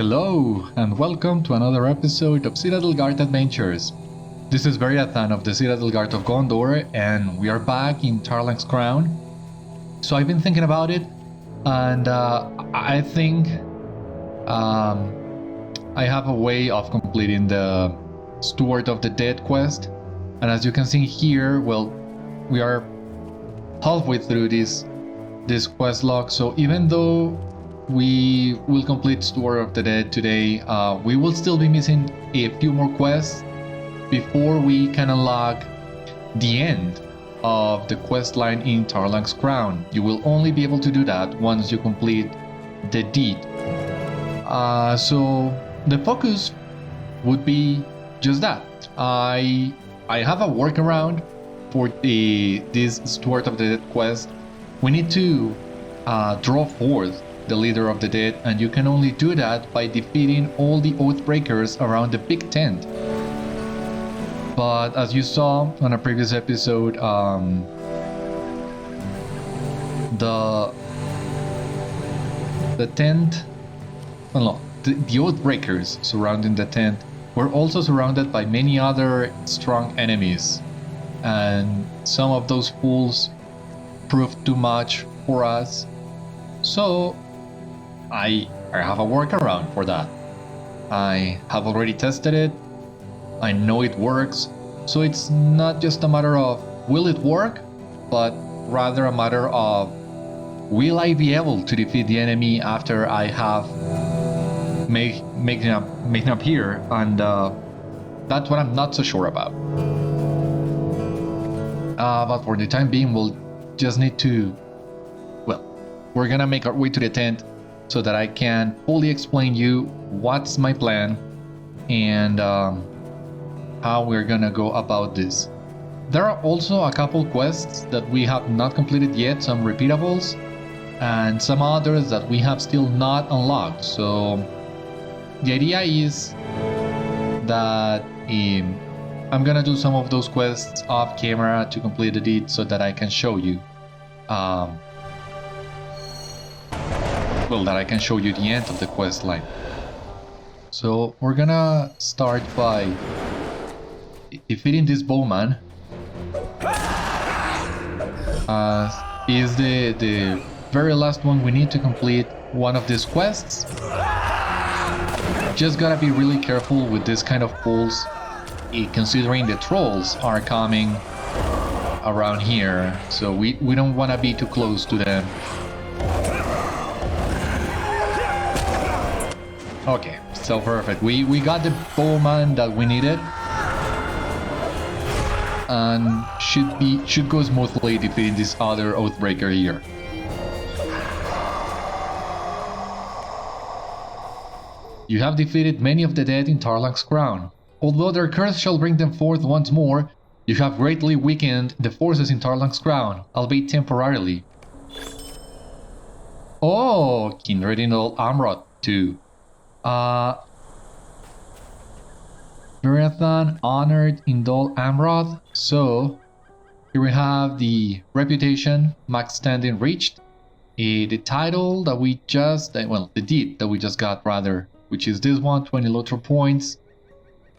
Hello, and welcome to another episode of Citadel Guard Adventures. This is Beriathan of the Citadel Guard of Gondor, and we are back in Tarlang's Crown. So I've been thinking about it, and I think I have a way of completing the Steward of the Dead quest. And as you can see here, well, we are halfway through this quest log, so even though we will complete Steward of the Dead today, we will still be missing a few more quests before we can unlock the end of the quest line in Tarlang's Crown. You will only be able to do that once you complete the deed. So the focus would be just that. I have a workaround for this Steward of the Dead quest. We need to draw forth the leader of the dead, and you can only do that by defeating all the Oathbreakers around the big tent. But as you saw on a previous episode, the tent, well, no, the Oathbreakers surrounding the tent were also surrounded by many other strong enemies, and some of those fools proved too much for us. So I have a workaround for that. I have already tested it. I know it works. So it's not just a matter of will it work, but rather a matter of will I be able to defeat the enemy after I have made him appear, and that's what I'm not so sure about. But for the time being, we'll just need to, well, we're gonna make our way to the tent so that I can fully explain you what's my plan and how we're gonna go about this. There are also a couple quests that we have not completed yet, some repeatables, and some others that we have still not unlocked. So the idea is that I'm gonna do some of those quests off camera to complete the deed so that I can show you that I can show you the end of the quest line. So we're gonna start by defeating this bowman. Is the very last one we need to complete one of these quests. Just gotta be really careful with this kind of fools, considering the trolls are coming around here, so we don't want to be too close to them. Okay, so perfect. We got the bowman that we needed, and should go smoothly defeating this other Oathbreaker here. You have defeated many of the dead in Tarlang's Crown. Although their curse shall bring them forth once more, you have greatly weakened the forces in Tarlang's Crown, albeit temporarily. Oh, kindred in old Amroth too. Beriathan honored in Dol Amroth. So here we have the reputation max standing reached, the title that we just, the deed that we just got rather, which is this one, 20 LOTRO points,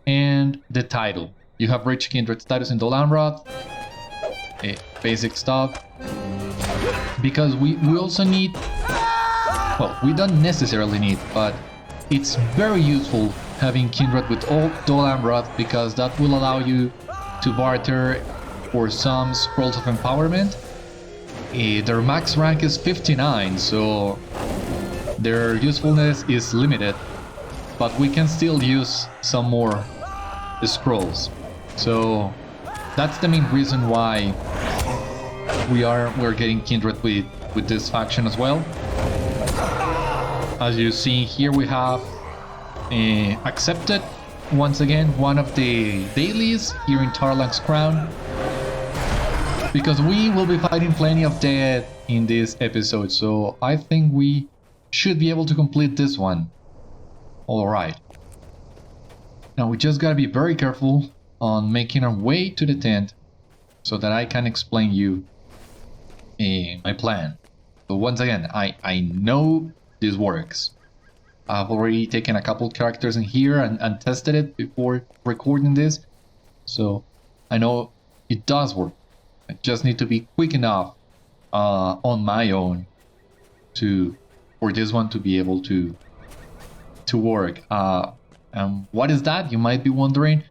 and the title. You have reached kindred status in Dol Amroth, basic stuff, because we also need, well, we don't necessarily need, but it's very useful having kindred with Dol Amroth, because that will allow you to barter for some scrolls of empowerment. Their max rank is 59, so their usefulness is limited, but we can still use some more scrolls. So that's the main reason why we're getting kindred with this faction as well. As you see here, we have accepted once again one of the dailies here in Tarlang's Crown, because we will be fighting plenty of dead in this episode, so I think we should be able to complete this one. Alright. Now we just gotta be very careful on making our way to the tent so that I can explain you my plan. But once again, I know this works. I've already taken a couple characters in here and tested it before recording this. So I know it does work. I just need to be quick enough on my own for this one to be able to work. And what is that? You might be wondering.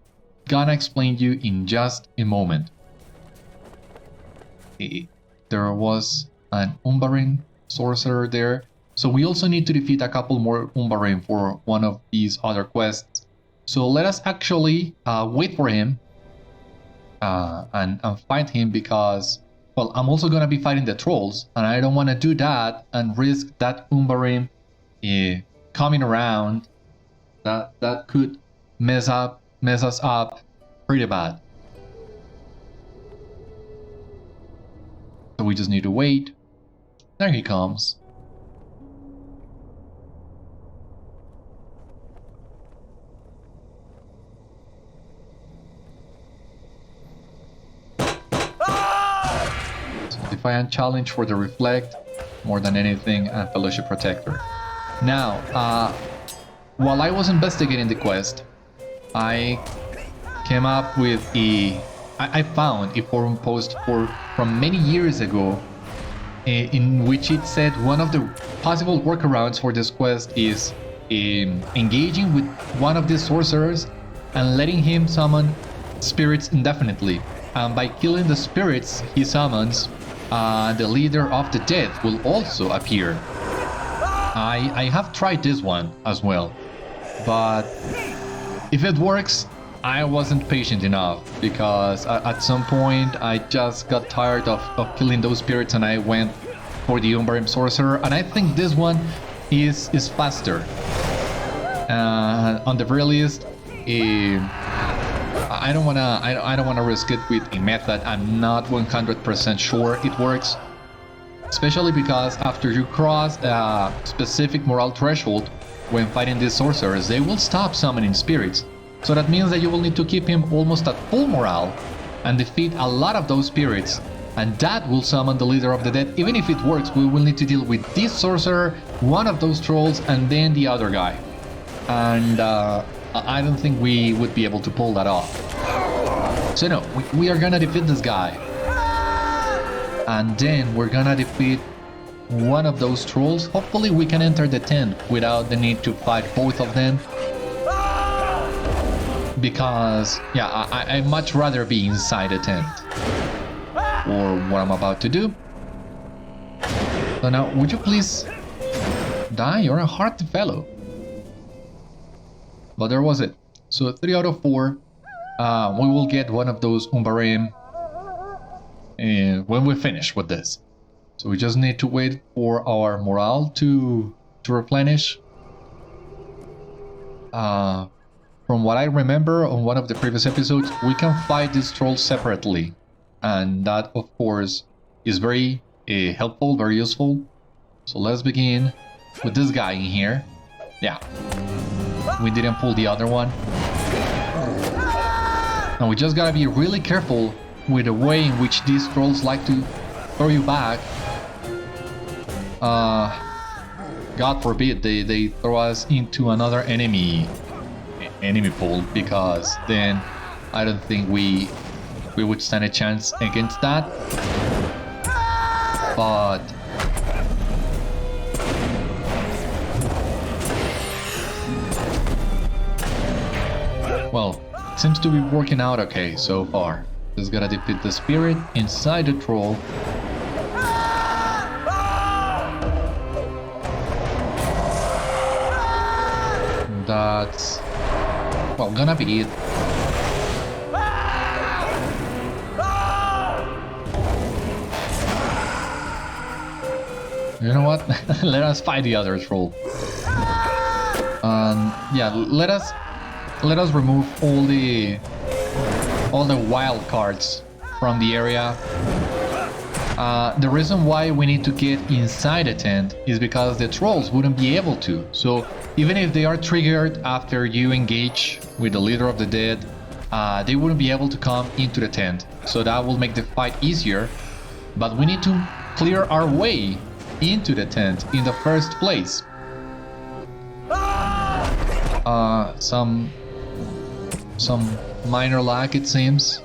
Gonna explain you in just a moment. There was an Umbarin sorcerer there. So we also need to defeat a couple more Umbarin for one of these other quests. So let us actually wait for him and fight him, because, well, I'm also going to be fighting the trolls, and I don't want to do that and risk that Umbarin coming around. That could mess us up pretty bad. So we just need to wait. There he comes. Defiant challenge for the reflect, more than anything, and fellowship protector. Now, while I was investigating the quest, I came up with I found a forum post from many years ago, in which it said one of the possible workarounds for this quest is engaging with one of these sorcerers and letting him summon spirits indefinitely. And by killing the spirits he summons, the leader of the dead will also appear. I have tried this one as well, but if it works, I wasn't patient enough, because at some point I just got tired of killing those spirits and I went for the Umbarim sorcerer, and I think this one is faster. On the very least, I don't wanna risk it with a method I'm not 100% sure it works, especially because after you cross a specific morale threshold when fighting these sorcerers, they will stop summoning spirits. So that means that you will need to keep him almost at full morale and defeat a lot of those spirits, and that will summon the leader of the dead. Even if it works, we will need to deal with this sorcerer, one of those trolls, and then the other guy. And I don't think we would be able to pull that off. So no, we are gonna defeat this guy, and then we're gonna defeat one of those trolls. Hopefully we can enter the tent without the need to fight both of them, because yeah, I'd much rather be inside a tent, or what I'm about to do. So now, would you please die? You're a hard fellow. But there was it. So 3 out of 4. We will get one of those Umbarim when we finish with this. So we just need to wait for our morale to replenish. From what I remember on one of the previous episodes, we can fight these trolls separately, and that of course is very helpful, very useful. So let's begin with this guy in here. Yeah, we didn't pull the other one. And we just gotta be really careful with the way in which these trolls like to throw you back. God forbid they throw us into another enemy pool, because then I don't think we would stand a chance against that. But well, it seems to be working out okay so far. Just gotta defeat the spirit inside the troll. That's, well, gonna be it. You know what? Let us fight the other troll. Yeah, let us remove all the wild cards from the area. The reason why we need to get inside a tent is because the trolls wouldn't be able to. So even if they are triggered after you engage with the leader of the dead, they wouldn't be able to come into the tent. So that will make the fight easier. But we need to clear our way into the tent in the first place. some minor lag, it seems,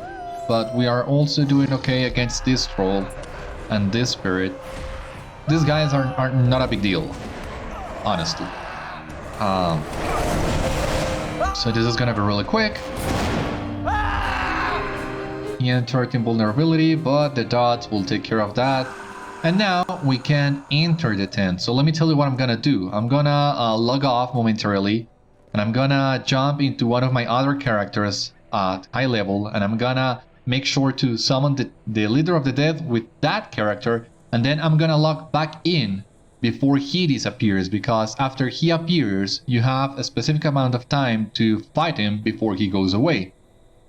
but we are also doing okay against this troll and this spirit. These guys are not a big deal, honestly. So this is gonna be really quick. He entered invulnerability, but the dots will take care of that. And now we can enter the tent. So let me tell you what I'm gonna do. I'm gonna log off momentarily, and I'm gonna jump into one of my other characters at high level, and I'm gonna make sure to summon the leader of the dead with that character, and then I'm gonna log back in before he disappears, because after he appears, you have a specific amount of time to fight him before he goes away.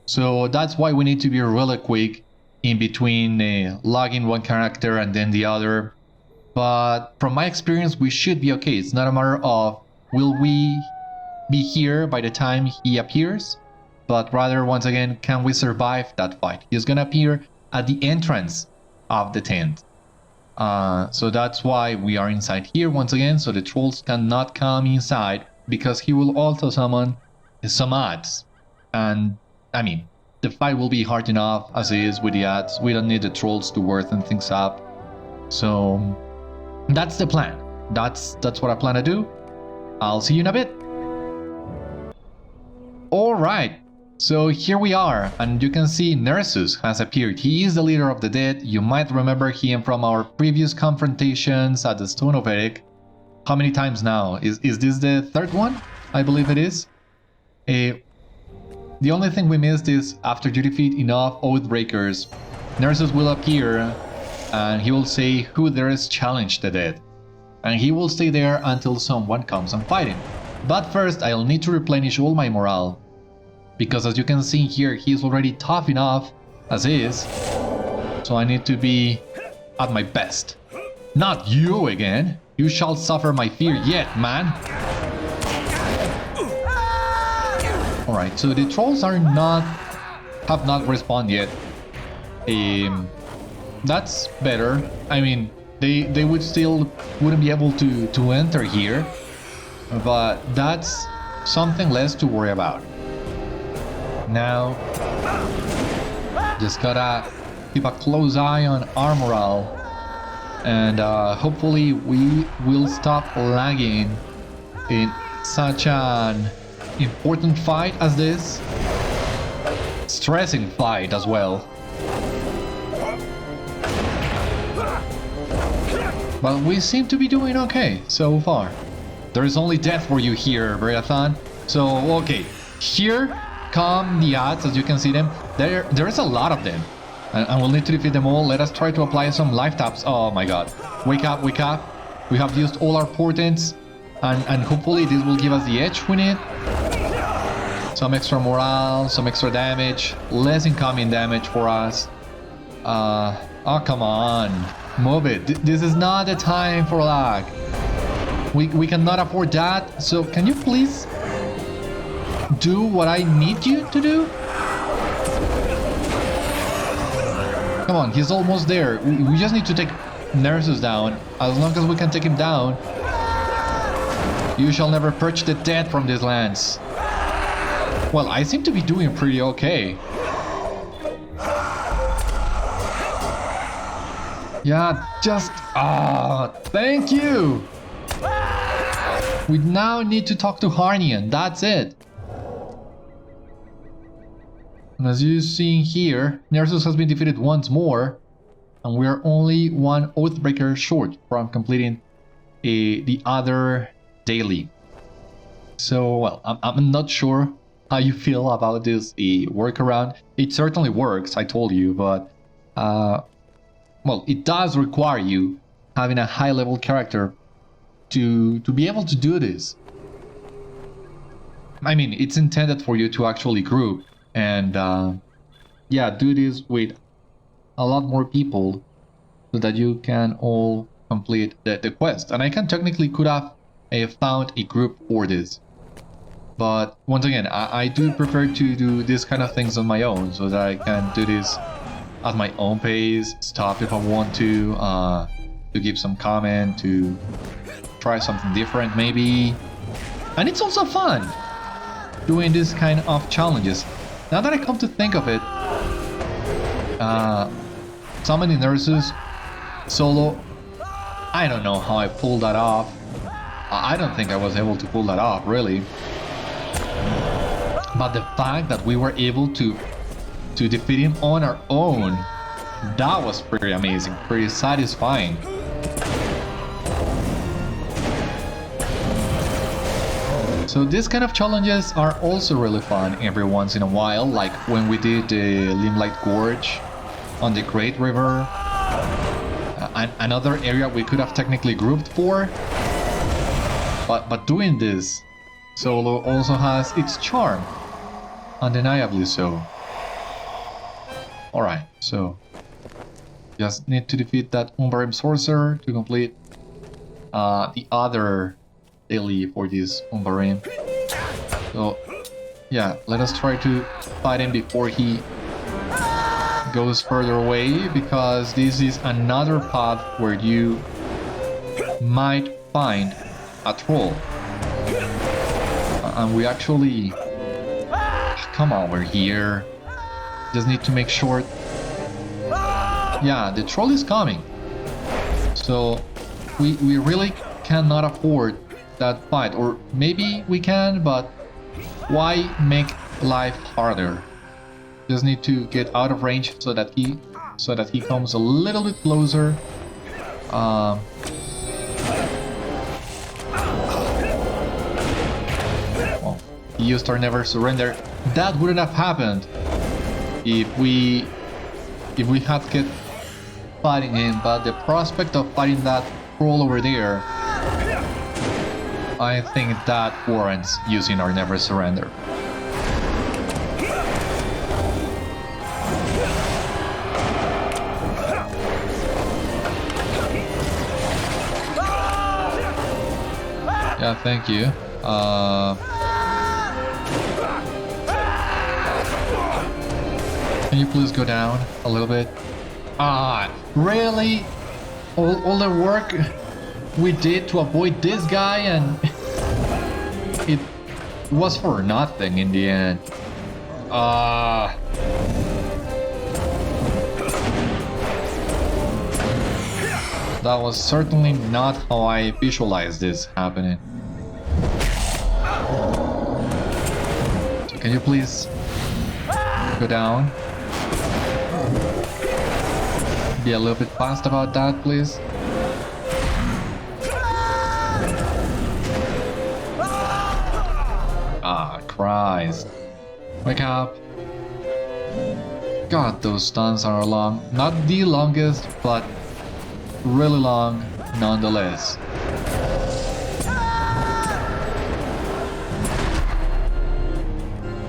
So that's why we need to be really quick in between logging one character and then the other. But from my experience, we should be okay. It's not a matter of will we be here by the time he appears, but rather, once again, can we survive that fight? He's gonna appear at the entrance of the tent. So that's why we are inside here once again, so the trolls cannot come inside, because he will also summon some ads. And I mean, the fight will be hard enough as it is with the ads. We don't need the trolls to worsen things up. So that's the plan. That's what I plan to do. I'll see you in a bit. Alright, so here we are, and you can see Nerzus has appeared. He is the leader of the dead. You might remember him from our previous confrontations at the Stone of Eric. How many times now? Is this the third one? I believe it is. The only thing we missed is, after you defeat enough Oathbreakers, Nerzus will appear and he will say who there is challenged the dead. And he will stay there until someone comes and fight him. But first, I'll need to replenish all my morale, because as you can see here, he's already tough enough as is. So I need to be at my best. Not you again! You shall suffer my fear yet, man! Alright, so the trolls have not respawned yet. That's better. I mean, they wouldn't be able to enter here, but that's something less to worry about. Now, just gotta keep a close eye on our morale, and hopefully we will stop lagging in such an important fight as this. Stressing fight as well. But we seem to be doing okay so far. There is only death for you here, Beriathan. So, okay, here come the ads, as you can see them. There is a lot of them, and we'll need to defeat them all. Let us try to apply some life taps. Oh my god. Wake up, wake up. We have used all our portents, and hopefully this will give us the edge we need. Some extra morale, some extra damage, less incoming damage for us. Oh, come on. Move it. This is not the time for lag. We cannot afford that. So can you please do what I need you to do? Come on, he's almost there. We just need to take Nerzus down. As long as we can take him down, you shall never purge the dead from these lands. Well, I seem to be doing pretty okay. Yeah, just... thank you! We now need to talk to Harnian, that's it. And as you see here, Nerzus has been defeated once more, and we are only one Oathbreaker short from completing the other daily. So, well, I'm not sure how you feel about this workaround. It certainly works, I told you, but well, it does require you having a high-level character to be able to do this. I mean, it's intended for you to actually group and yeah, do this with a lot more people so that you can all complete the quest. And I could have found a group for this. But once again, I do prefer to do this kind of things on my own, so that I can do this at my own pace, stop if I want to give some comment, to try something different maybe. And it's also fun! doing this kind of challenges. Now that I come to think of it, summoning Nerzus solo, I don't know how I pulled that off. I don't think I was able to pull that off, really. But the fact that we were able to defeat him on our own, that was pretty amazing, pretty satisfying. So these kind of challenges are also really fun every once in a while, like when we did the Limelight Gorge on the Great River. Another area we could have technically grouped for, but doing this solo also has its charm, undeniably so. Alright, so just need to defeat that Umbarim Sorcerer to complete the other daily for this Umbarim. So yeah, let us try to fight him before he goes further away, because this is another path where you might find a troll. And we actually... Come on, we're here. Just need to make sure... Yeah, the troll is coming. So we really cannot afford that fight. Or maybe we can, but why make life harder? Just need to get out of range so that he comes a little bit closer. Oh, he used our Never Surrender. That wouldn't have happened if we had kept fighting him, but the prospect of fighting that troll over there, I think that warrants using our Never Surrender. Yeah, thank you. Can you please go down a little bit? Ah, really? All the work we did to avoid this guy, and it was for nothing in the end. That was certainly not how I visualized this happening. So can you please go down? Be a little bit fast about that, please. Ah, Christ. Wake up. God, those stuns are long. Not the longest, but really long nonetheless.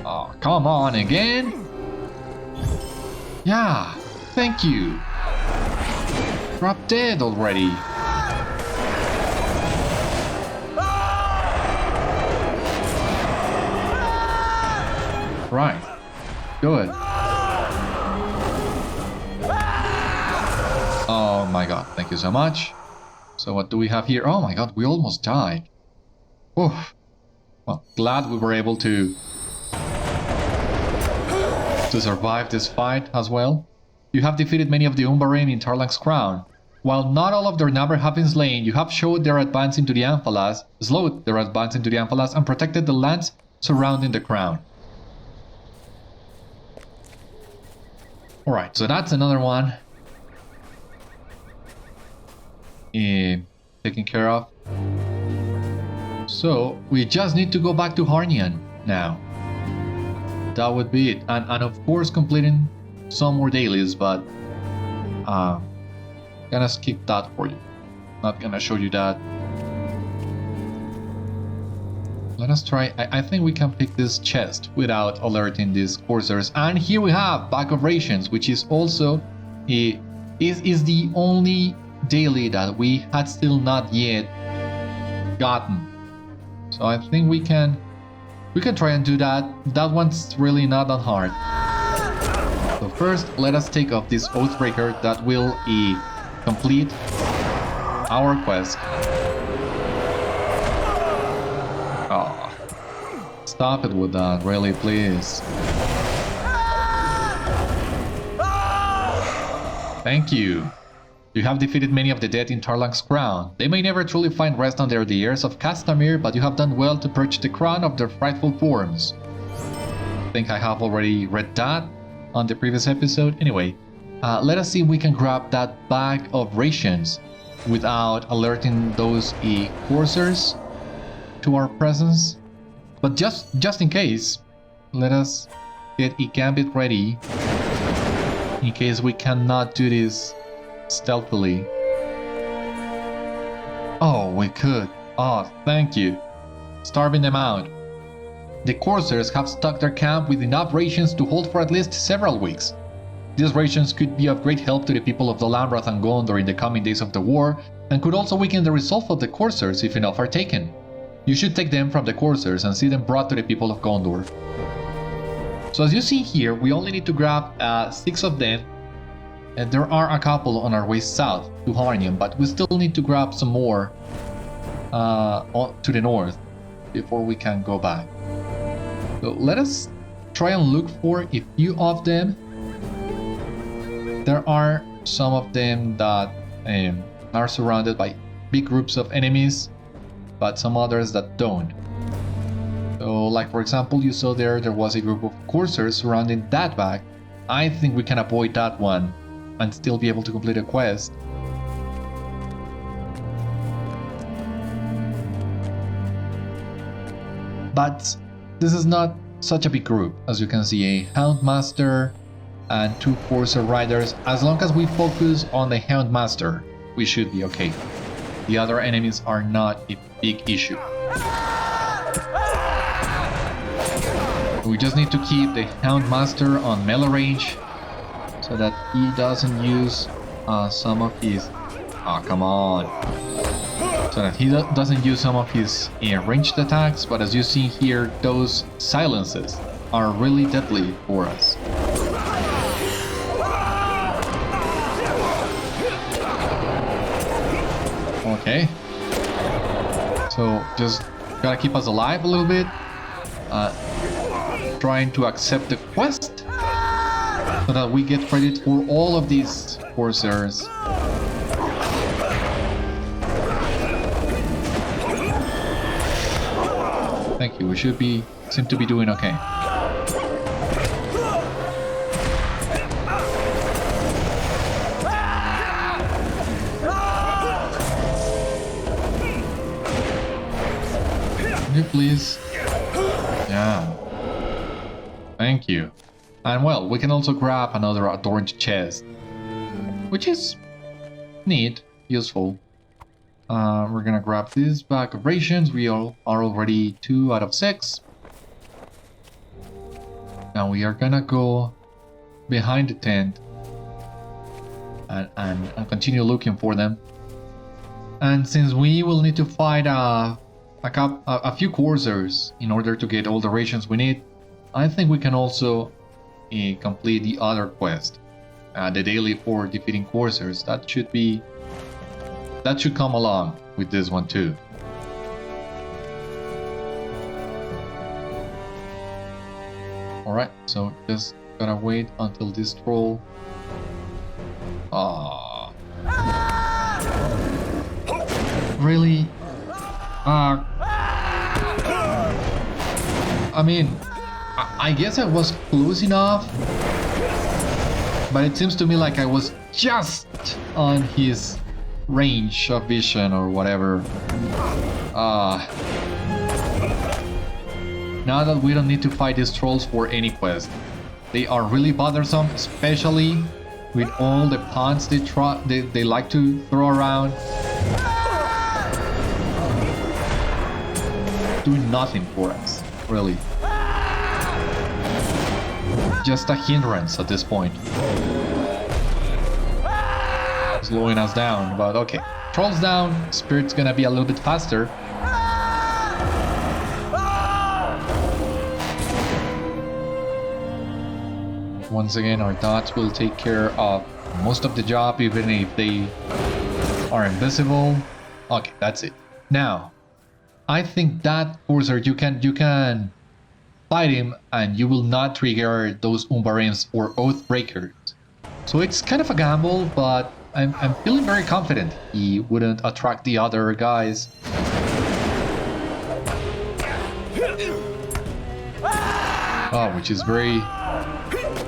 Oh, come on again? Yeah, thank you. Drop dead already. Right. Good. Oh my god, thank you so much. So what do we have here? Oh my god, we almost died. Oof. Well, glad we were able to survive this fight as well. You have defeated many of the Umbarim in Tarlang's crown. While not all of their number have been slain, you have slowed their advance into the Amphalas, and protected the lands surrounding the crown. Alright, so that's another one. Taken care of. So we just need to go back to Harnian now. That would be it, and of course completing some more dailies, but gonna skip that for you. Not gonna show you that. Let us try. I think we can pick this chest without alerting these coursers. And here we have Bag of Rations, which is also is the only daily that we had still not yet gotten. So I think we can try and do that. That one's really not that hard. So first, let us take off this Oathbreaker that will complete our quest. Oh, Stop it with that, really, please. Thank you. You have defeated many of the dead in Tarlang's crown. They may never truly find rest under the heirs of Castamir, but you have done well to purge the crown of their frightful forms. I think I have already read that on the previous episode. Anyway, let us see if we can grab that bag of rations without alerting those coursers to our presence. But just in case, let us get a gambit ready in case we cannot do this stealthily. Oh, we could. Oh, thank you. Starving them out. The coursers have stocked their camp with enough rations to hold for at least several weeks. These rations could be of great help to the people of the Lamrath and Gondor in the coming days of the war, and could also weaken the resolve of the coursers if enough are taken. You should take them from the coursers and see them brought to the people of Gondor. So as you see here, we only need to grab 6 of them, and there are a couple on our way south to Harnium, but we still need to grab some more to the north before we can go back. So let us try and look for a few of them. There are some of them that are surrounded by big groups of enemies, but some others that don't. So like for example, you saw there was a group of coursers surrounding that bag. I think we can avoid that one and still be able to complete a quest. But this is not such a big group. As you can see, a Houndmaster and 2 Courser Riders. As long as we focus on the Houndmaster, we should be okay. The other enemies are not a big issue. We just need to keep the Houndmaster on melee range so that he doesn't use some of his... Oh, come on. So that he doesn't use some of his ranged attacks, but as you see here, those silences are really deadly for us. Okay. So just gotta keep us alive a little bit. Trying to accept the quest so that we get credit for all of these coursers. Thank you. We seem to be doing okay. Can you please? Yeah. Thank you. And well, we can also grab another adorned chest, which is neat, useful. We're gonna grab this bag of rations. We are already 2 out of 6. Now we are gonna go behind the tent and continue looking for them. And since we will need to fight a few coursers in order to get all the rations we need, I think we can also complete the other quest, the daily for defeating coursers. That should come along with this one too. Alright, so just gotta wait until this troll... Really? I mean, I guess I was close enough, but it seems to me like I was just on his range of vision or whatever. Now that we don't need to fight these trolls for any quest. They are really bothersome, especially with all the puns they like to throw around. Doing nothing for us, really. Just a hindrance at this point. Slowing us down, but okay. Trolls down, Spirit's gonna be a little bit faster. Once again, our dots will take care of most of the job, even if they are invisible. Okay, that's it. Now, I think that courser you can fight him and you will not trigger those Umbarims or Oathbreakers. So it's kind of a gamble, but I'm feeling very confident he wouldn't attract the other guys. Oh, which is very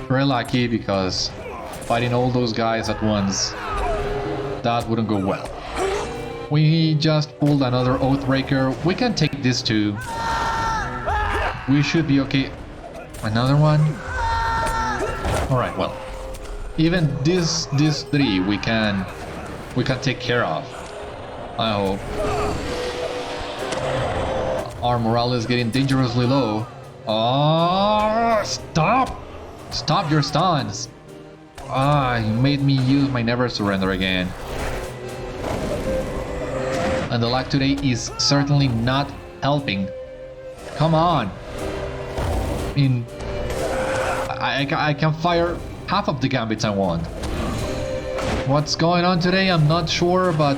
lucky, because fighting all those guys at once, that wouldn't go well. We just pulled another Oathbreaker. We can take this too. We should be okay. Another one. Alright, well. Even these three we can take care of. I hope. Our morale is getting dangerously low. Oh, stop! Stop your stuns! You made me use my never surrender again. And the lag today is certainly not helping. Come on! I can fire half of the gambits I want. What's going on today? I'm not sure, but...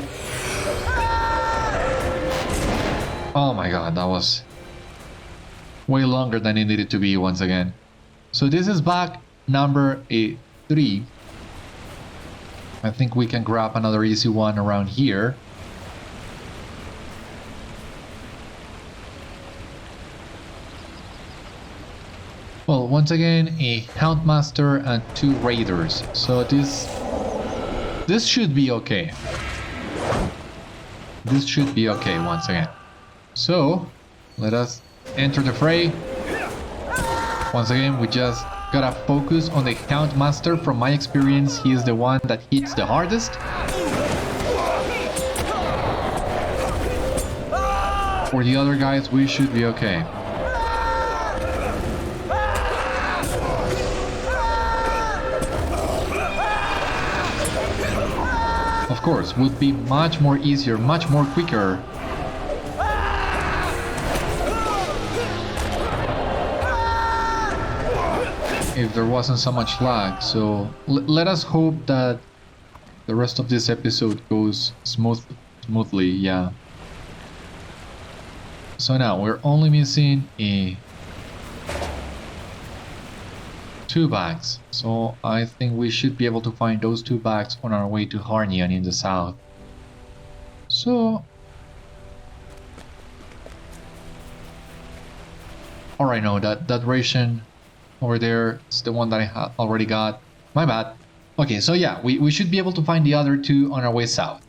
Oh my god, that was way longer than it needed to be once again. So this is back number 3. I think we can grab another easy one around here. Well, once again, a Houndmaster and 2 Raiders. So this should be okay. This should be okay once again. So, let us enter the fray. Once again, we just gotta focus on the Houndmaster. From my experience, he is the one that hits the hardest. For the other guys, we should be okay. Of course, would be much more easier, much more quicker if there wasn't so much lag. So let us hope that the rest of this episode goes smoothly, yeah. So now we're only missing 2 bags, so I think we should be able to find those 2 bags on our way to Harnian in the south. So... Alright, no, that ration over there is the one that I already got. My bad. Okay, so yeah, we should be able to find the other 2 on our way south.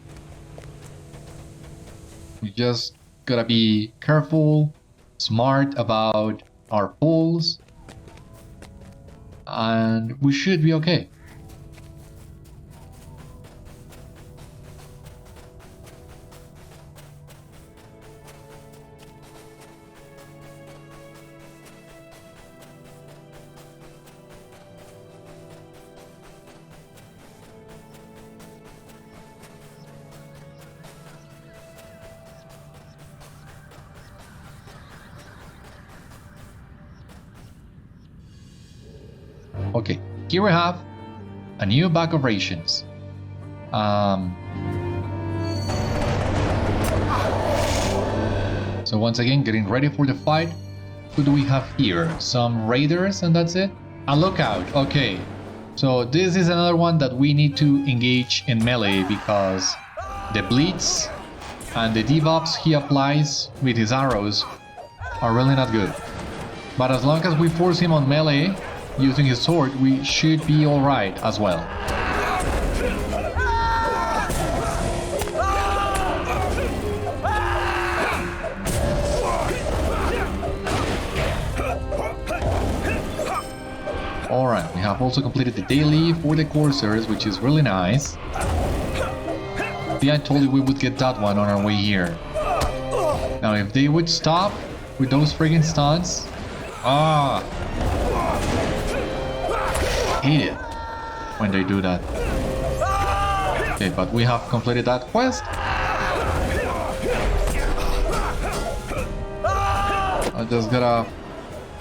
We just gotta be careful, smart about our pulls, and we should be okay. Okay, here we have a new bag of rations. So once again, getting ready for the fight. Who do we have here? Some raiders and that's it? A lookout, okay. So this is another one that we need to engage in melee, because the bleeds and the debuffs he applies with his arrows are really not good. But as long as we force him on melee using his sword, we should be alright as well. Alright, we have also completed the daily for the Corsairs, which is really nice. Yeah, I told you we would get that one on our way here. Now if they would stop with those friggin' stuns... hate it when they do that. Okay, but we have completed that quest. I just gotta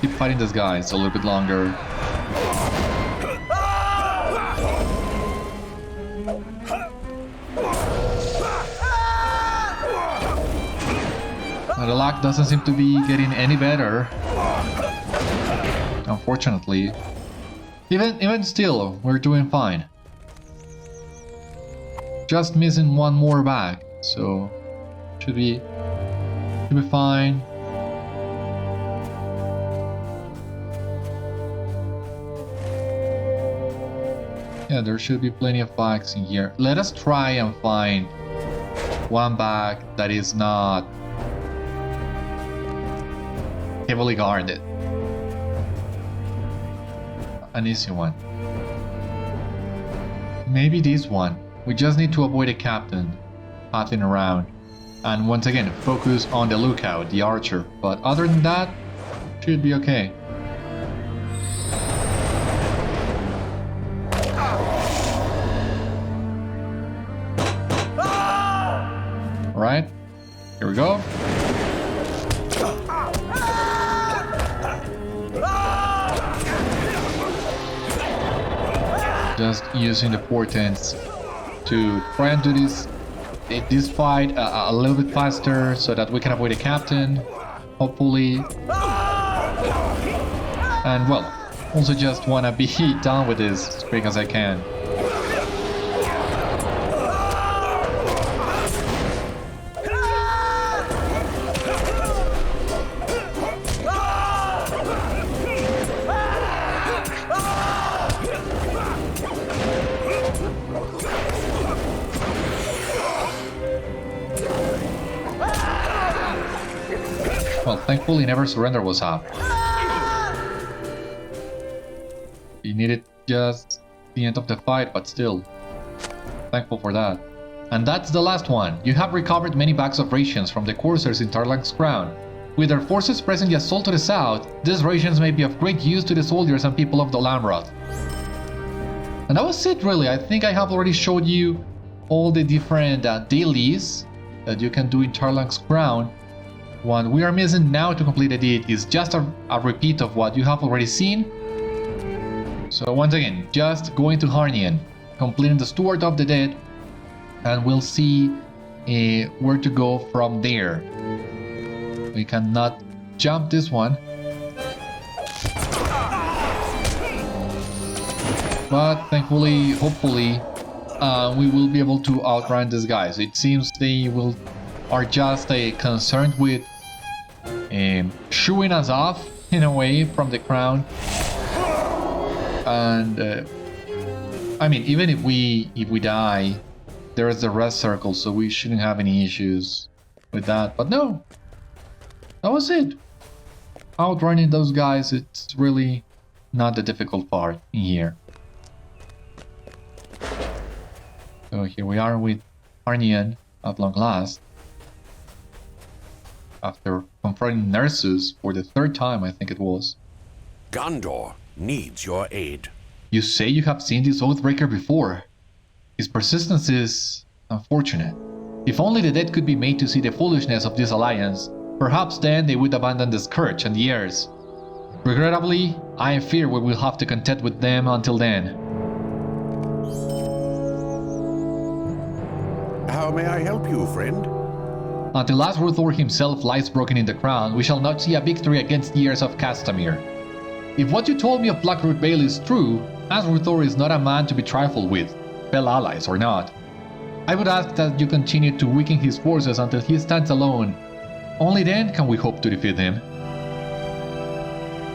keep fighting this guy a little bit longer. Now, the lag doesn't seem to be getting any better. unfortunately. Even still, we're doing fine. Just missing one more bag, so should be fine. Yeah, there should be plenty of bags in here. Let us try and find one bag that is not heavily guarded. An easy one. Maybe this one. We just need to avoid a captain pathing around. And once again, focus on the lookout, the archer. But other than that, should be okay. Alright, here we go. Just using the portents to try and do this fight a little bit faster so that we can avoid a captain, hopefully. And well, also just wanna be done with this as quick as I can. Well, thankfully Never Surrender was up. He needed just the end of the fight, but still. Thankful for that. And that's the last one. You have recovered many bags of rations from the coursers in Tarlang's crown. With their forces pressing the assault to the south, these rations may be of great use to the soldiers and people of the Lamrod. And that was it really. I think I have already showed you all the different dailies that you can do in Tarlang's crown. What we are missing now to complete the deed is just a repeat of what you have already seen. So once again, just going to Harnian, completing the Steward of the Dead, and we'll see where to go from there. We cannot jump this one. But thankfully, hopefully, we will be able to outrun these guys. It seems they are just concerned with shooing us off in a way from the crown. And I mean, even if we die, there is the rest circle, so we shouldn't have any issues with that. But no, that was it. Outrunning those guys, it's really not the difficult part in here. So here we are with Harnian at long last. After confronting Nerzus for the third time, I think it was. Gondor needs your aid. You say you have seen this Oathbreaker before. His persistence is unfortunate. If only the dead could be made to see the foolishness of this alliance, perhaps then they would abandon the Scourge and the Heirs. Regrettably, I fear we will have to contend with them until then. How may I help you, friend? Until Azruthor himself lies broken in the crown, we shall not see a victory against the heirs of Castamir. If what you told me of Blackroot Vale is true, Azruthor is not a man to be trifled with, fel allies or not. I would ask that you continue to weaken his forces until he stands alone. Only then can we hope to defeat him.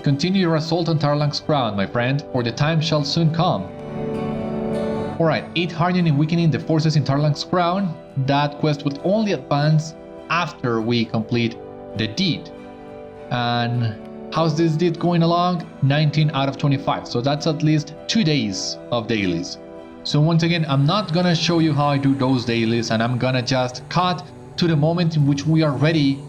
Continue your assault on Tarlang's crown, my friend, for the time shall soon come. Alright, aid Harnian in weakening the forces in Tarlang's crown. That quest would only advance after we complete the deed. And how's this deed going along? 19 out of 25, so that's at least 2 days of dailies. So once again, I'm not gonna show you how I do those dailies, and I'm gonna just cut to the moment in which we are ready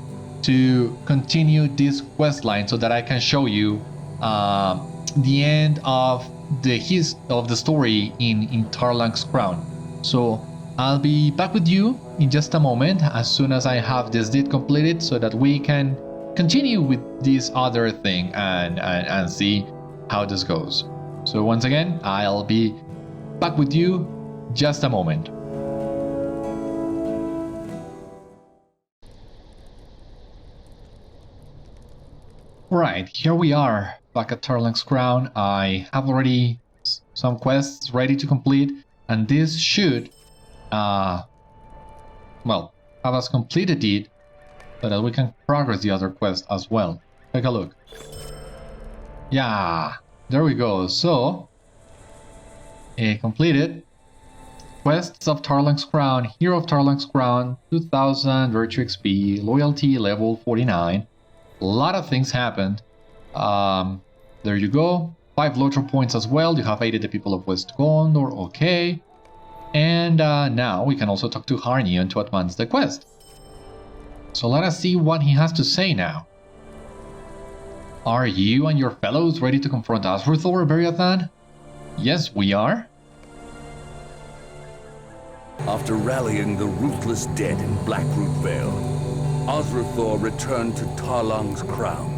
to continue this quest line so that I can show you the end of the story in Tarlang's crown. So I'll be back with you in just a moment as soon as I have this deed completed so that we can continue with this other thing and see how this goes. So once again, I'll be back with you just a moment. Right, here we are back at Tarlang's Crown. I have already some quests ready to complete, and this should, well, have us complete a deed so that we can progress the other quest as well. Take a look. Yeah, there we go. So, completed. Quests of Tarlang's Crown, Hero of Tarlang's Crown, 2000 Virtue XP, Loyalty level 49. A lot of things happened. There you go. 5 LOTRO points as well. You have aided the people of West Gondor. Okay. And now we can also talk to Harnion to advance the quest. So let us see what he has to say now. Are you and your fellows ready to confront Azruthor, Beriathan? Yes, we are. After rallying the ruthless dead in Blackroot Vale, Azruthor returned to Tarlang's Crown.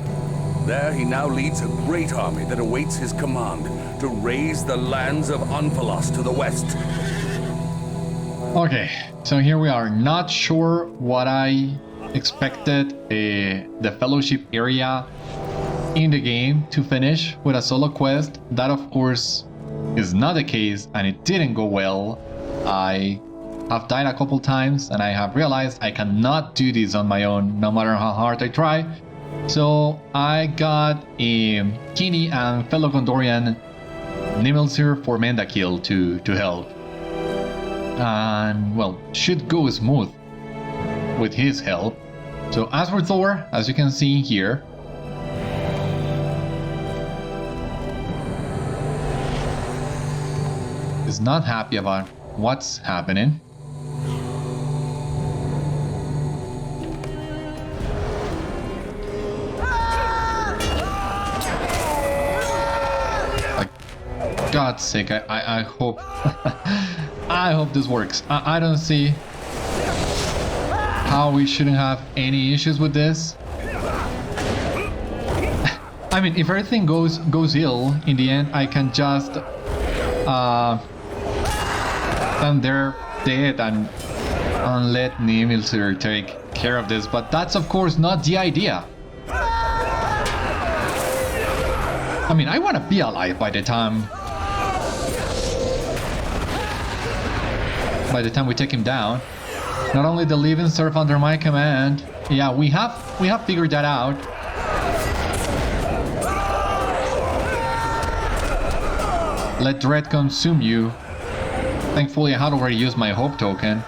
There he now leads a great army that awaits his command to raise the lands of Unfalos to the west. Okay, so here we are. Not sure what I expected the fellowship area in the game to finish with a solo quest. That of course is not the case, and it didn't go well. I have died a couple times and I have realized I cannot do this on my own no matter how hard I try. So I got a Kini and fellow Gondorian Nimilzir for Mendakill to help. And well, should go smooth with his help. So Azruthor, as you can see here, is not happy about what's happening. Like, God's sake, I hope I hope this works. I don't see how we shouldn't have any issues with this. I mean, if everything goes ill in the end, I can just stand there dead and let Nimilzir take care of this, but that's of course not the idea. I mean, I want to be alive by the time we take him down. Not only the living serve under my command. Yeah, we have figured that out. Let dread consume you. Thankfully, I had already used my hope token.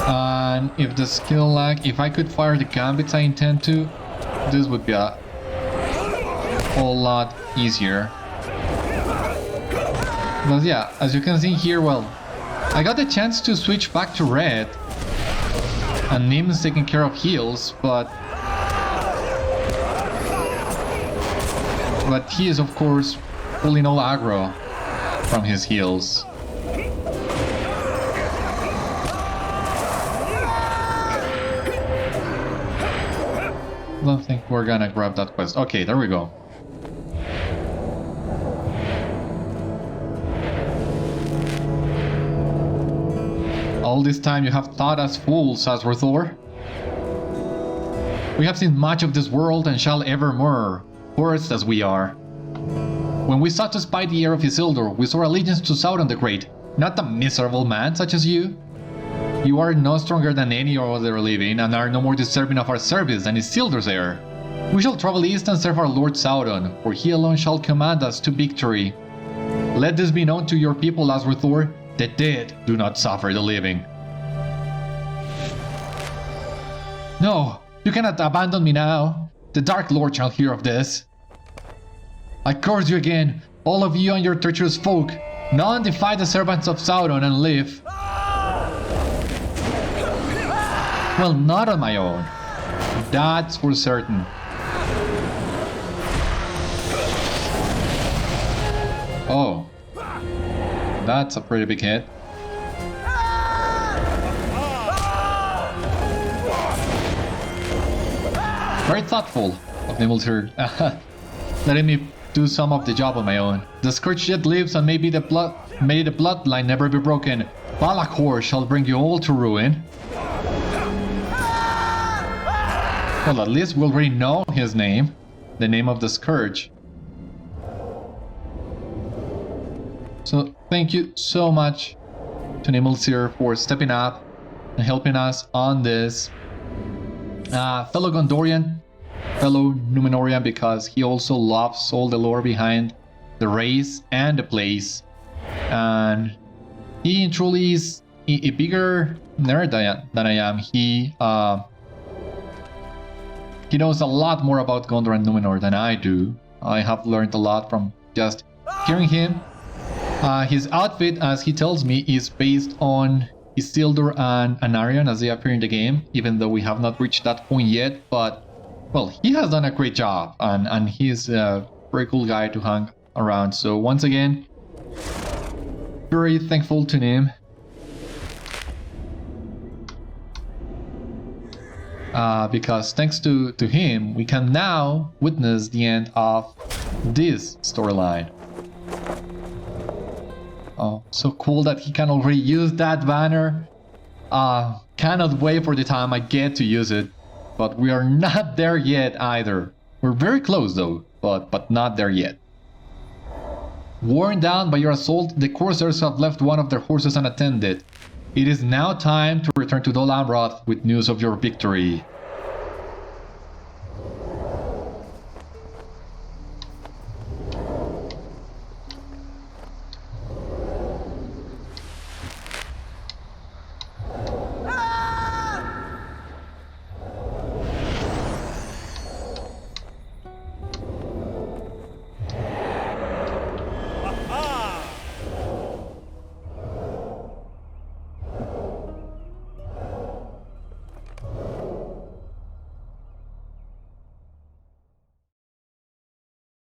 And if the skill lag, if I could fire the gambits I intend to, this would be a whole lot easier. But yeah, as you can see here, well, I got the chance to switch back to red. And Nim's taking care of heals, but he is of course pulling all aggro from his heals. I don't think we're gonna grab that quest. Okay, there we go. All this time you have thought us fools, Azruthor. We have seen much of this world and shall evermore, forest as we are. When we sought to spy the heir of Isildur, we swore allegiance to Sauron the Great, not a miserable man such as you. You are no stronger than any other living, and are no more deserving of our service than Isildur's heir. We shall travel east and serve our Lord Sauron, for he alone shall command us to victory. Let this be known to your people, Azruthor. The dead do not suffer the living. No, you cannot abandon me now. The Dark Lord shall hear of this. I curse you again, all of you and your treacherous folk. None defy the servants of Sauron and live. Well, not on my own. That's for certain. Oh. That's a pretty big hit. Very thoughtful of Nimilzir, letting me do some of the job on my own. The Scourge yet lives, and may the bloodline never be broken. Balakor shall bring you all to ruin. Well, at least we already know his name. The name of the Scourge. So thank you so much to Nimilzir for stepping up and helping us on this. Fellow Gondorian, fellow Numenorian, because he also loves all the lore behind the race and the place. And he truly is a bigger nerd than I am. He knows a lot more about Gondor and Numenor than I do. I have learned a lot from just hearing him. His outfit, as he tells me, is based on Isildur and Anarion as they appear in the game, even though we have not reached that point yet. But, well, he has done a great job, and he's a very cool guy to hang around. So once again, very thankful to him. Because thanks to him, we can now witness the end of this storyline. Oh, so cool that he can already use that banner. Cannot wait for the time I get to use it. But we are not there yet either. We're very close though, but not there yet. Worn down by your assault, the Corsairs have left one of their horses unattended. It is now time to return to Dol Amroth with news of your victory.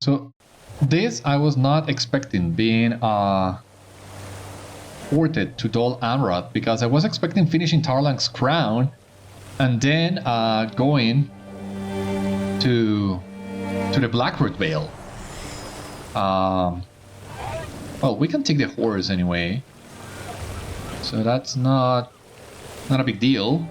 So this I was not expecting, being ported to Dol Amroth, because I was expecting finishing Tarlang's crown and then going to the Blackroot Vale. Well, we can take the horse anyway, so that's not a big deal.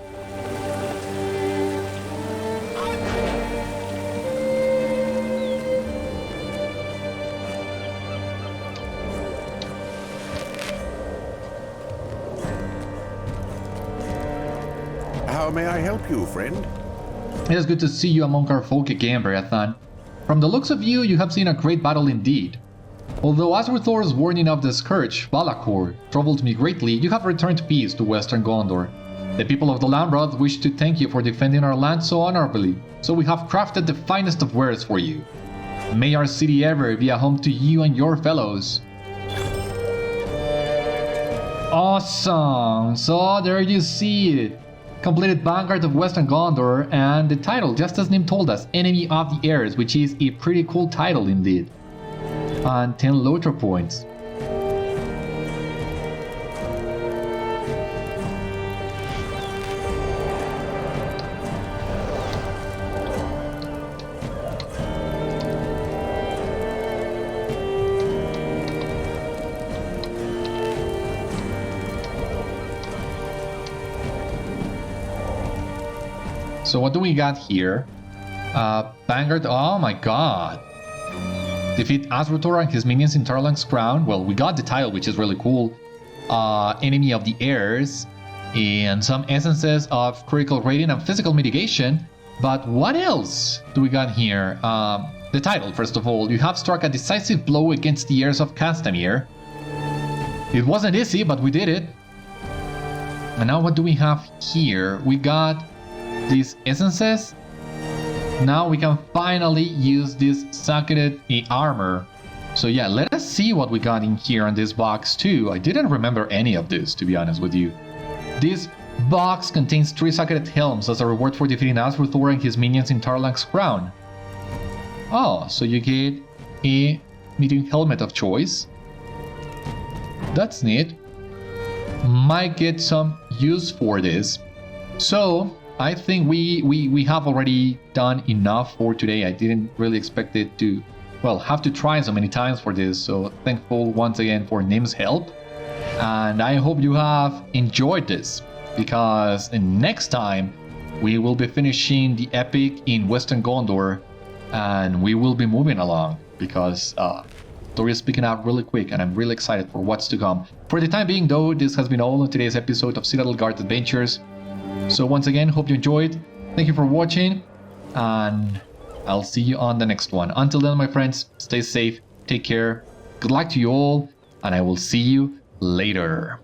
How may I help you, friend? It is good to see you among our folk again, Beriathan. From the looks of you, you have seen a great battle indeed. Although Azruthor's warning of the Scourge, Balakor, troubled me greatly, you have returned peace to Western Gondor. The people of Dol Amroth wish to thank you for defending our land so honorably, so we have crafted the finest of wares for you. May our city ever be a home to you and your fellows. Awesome! So there you see it. Completed Vanguard of Western Gondor, and the title, just as Nim told us, Enemy of the Heirs, which is a pretty cool title indeed. And 10 LOTRO points. So what do we got here? Vanguard, oh my god. Defeat Azruthor and his minions in Tarlang's crown. Well, we got the title, which is really cool. Enemy of the Heirs. And some essences of critical rating and physical mitigation. But what else do we got here? The title, first of all. You have struck a decisive blow against the heirs of Castamir. It wasn't easy, but we did it. And now what do we have here? We got these essences. Now we can finally use this socketed armor. So yeah, let us see what we got in here on this box too. I didn't remember any of this, to be honest with you. This box contains 3 socketed helms as a reward for defeating Azruthor and his minions in Tarlang's crown. Oh, so you get a medium helmet of choice. That's neat. Might get some use for this. So I think we have already done enough for today. I didn't really expect it to, well, have to try so many times for this, so thankful once again for Nim's help. And I hope you have enjoyed this, because next time we will be finishing the epic in Western Gondor, and we will be moving along, because story is picking up really quick, and I'm really excited for what's to come. For the time being though, this has been all on today's episode of Citadel Guard Adventures. So once again, hope you enjoyed. Thank you for watching, and I'll see you on the next one. Until then, my friends, stay safe, take care, good luck to you all, and I will see you later.